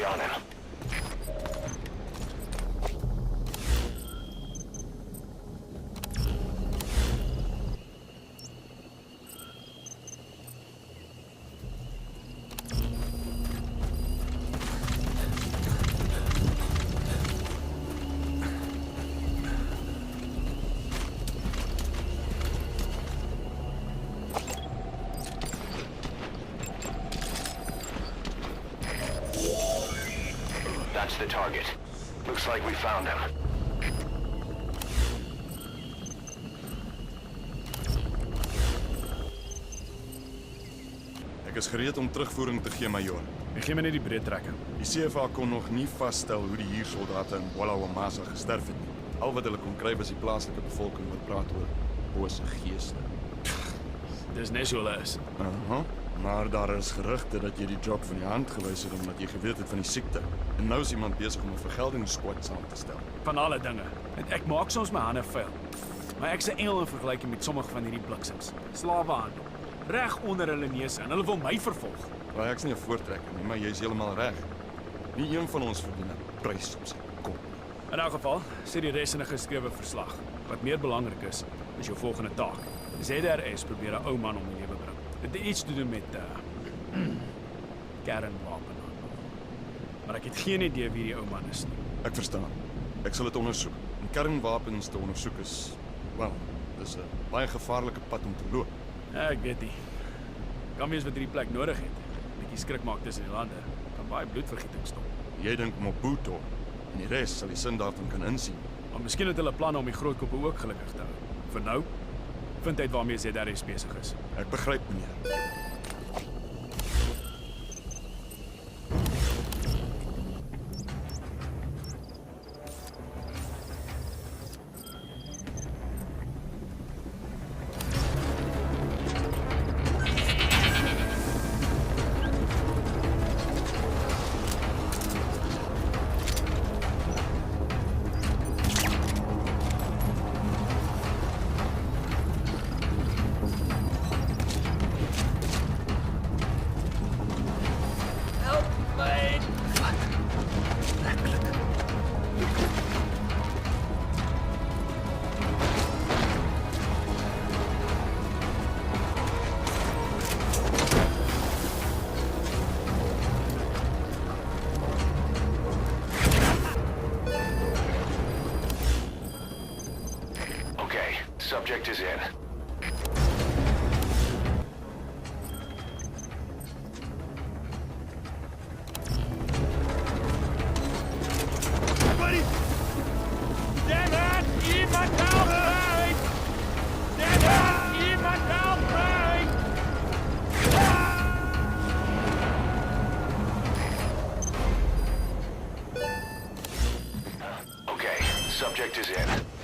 on him. That's the target. Looks like we found him. Ek is gereed om terugvoering te gee, majoor. Ek gee my net die breed trekke. Die CFA kon nog nie vasstel hoe die huursoldate in Wallawamasa gesterf het nie. Al wat hulle kon kry was die plaaslike bevolking wat praat oor bose geeste. Dis net so hulle is. Maar daar is gerugte dat jy die job van die hand gewys het omdat jy geweet het van die siekte. En nou is iemand besig om 'n vergeldingssquad saam te stel. Van alle dinge. En ek maak soms my hande vuil. Maar ek's 'n engel in vergelyking met sommige van hierdie bliksems. Slawehandel. Reg onder hulle neuse en hulle wil my vervolg. Maar ek's nie 'n voortrekker nie, maar jy's heeltemal reg. Nie een van ons verdien 'n prys op sy kop. In elk geval, sê die res in 'n geskrewe verslag. Wat meer belangrik is jou volgende taak. ZRS probeer 'n ou man om die lewe bring. Dit het iets te doen met kernwapenhandel. Maar ek het geen idee wie die ou man is nie. Ek verstaan. Ek sal dit ondersoek. En kernwapens te ondersoek is, wel, dis 'n baie gevaarlike pad om te loop. Ja, ek weet nie. Kan wees wat hierdie plek nodig het. 'n Bietjie skrik maak tussen die lande. Kan baie bloedvergieting stop. Jy dink Mobutu en die res sal die sin daarvan kan insien. Maar miskien het hulle planne om die groot koppe ook gelukkig te hou. Vir nou, vind uit waarmee ZRS besig is. Ek begryp, meneer. Subject is in. Buddy! Devin! Iemand help mij! Devin! Iemand help mij! Okay, subject is in.